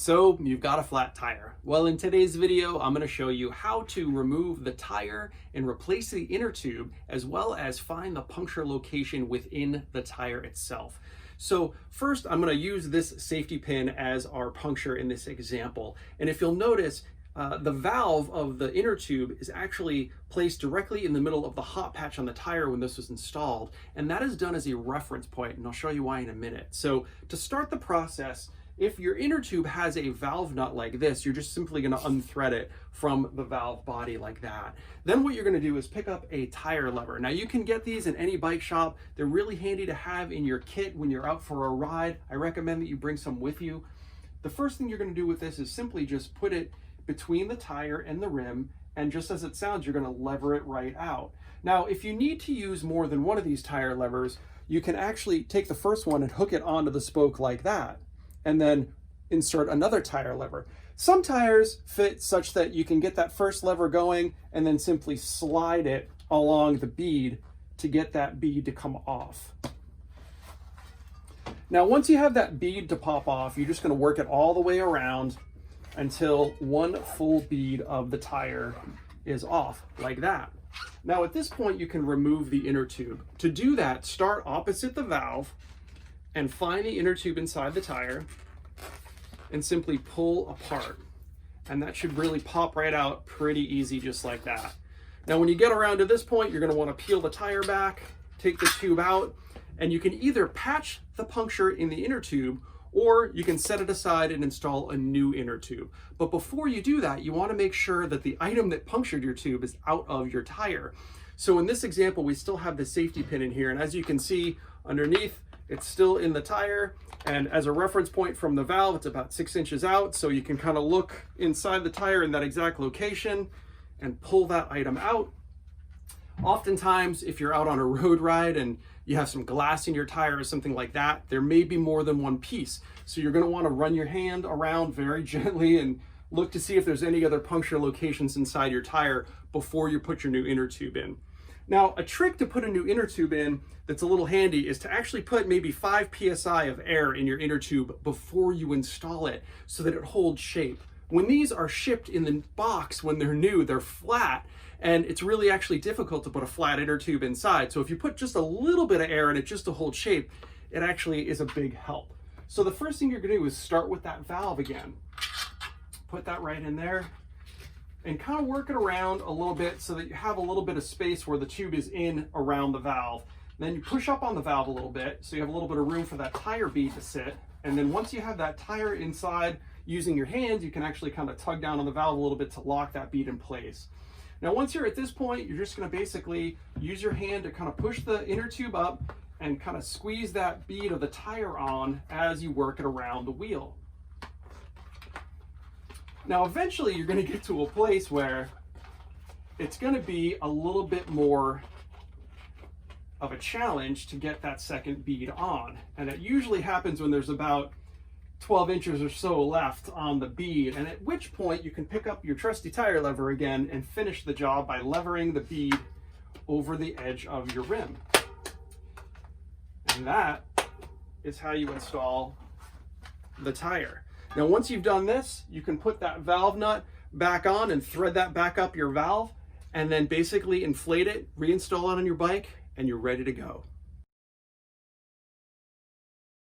So you've got a flat tire. Well, in today's video, I'm going to show you how to remove the tire and replace the inner tube, as well as find the puncture location within the tire itself. So first, I'm going to use this safety pin as our puncture in this example. And if you'll notice, the valve of the inner tube is actually placed directly in the middle of the hot patch on the tire when this was installed. And that is done as a reference point, and I'll show you why in a minute. So to start the process, if your inner tube has a valve nut like this, you're just simply going to unthread it from the valve body like that. Then what you're going to do is pick up a tire lever. Now you can get these in any bike shop. They're really handy to have in your kit when you're out for a ride. I recommend that you bring some with you. The first thing you're going to do with this is simply just put it between the tire and the rim, and just as it sounds, you're going to lever it right out. Now, if you need to use more than one of these tire levers, you can actually take the first one and hook it onto the spoke like that, and then insert another tire lever. Some tires fit such that you can get that first lever going and then simply slide it along the bead to get that bead to come off. Now, once you have that bead to pop off, you're just going to work it all the way around until one full bead of the tire is off, like that. Now, at this point, you can remove the inner tube. To do that, start opposite the valve and find the inner tube inside the tire and simply pull apart. And that should really pop right out pretty easy, just like that. Now, when you get around to this point, you're going to want to peel the tire back, take the tube out, and you can either patch the puncture in the inner tube, or you can set it aside and install a new inner tube. But before you do that, you want to make sure that the item that punctured your tube is out of your tire. So in this example, we still have the safety pin in here, and as you can see underneath, it's still in the tire, and as a reference point from the valve, it's about 6 inches out, so you can kind of look inside the tire in that exact location and pull that item out. Oftentimes, if you're out on a road ride and you have some glass in your tire or something like that, there may be more than one piece. So you're going to want to run your hand around very gently and look to see if there's any other puncture locations inside your tire before you put your new inner tube in. Now, a trick to put a new inner tube in that's a little handy is to actually put maybe 5 psi of air in your inner tube before you install it so that it holds shape. When these are shipped in the box, when they're new, they're flat, and it's really actually difficult to put a flat inner tube inside. So if you put just a little bit of air in it just to hold shape, it actually is a big help. So the first thing you're going to do is start with that valve again. Put that right in there and kind of work it around a little bit so that you have a little bit of space where the tube is in around the valve. Then you push up on the valve a little bit so you have a little bit of room for that tire bead to sit. And then once you have that tire inside, using your hands, you can actually kind of tug down on the valve a little bit to lock that bead in place. Now, once you're at this point, you're just going to basically use your hand to kind of push the inner tube up and kind of squeeze that bead of the tire on as you work it around the wheel. Now, eventually you're going to get to a place where it's going to be a little bit more of a challenge to get that second bead on. And it usually happens when there's about 12 inches or so left on the bead, and at which point you can pick up your trusty tire lever again and finish the job by levering the bead over the edge of your rim. And that is how you install the tire. Now, once you've done this, you can put that valve nut back on and thread that back up your valve, and then basically inflate it, reinstall it on your bike, and you're ready to go.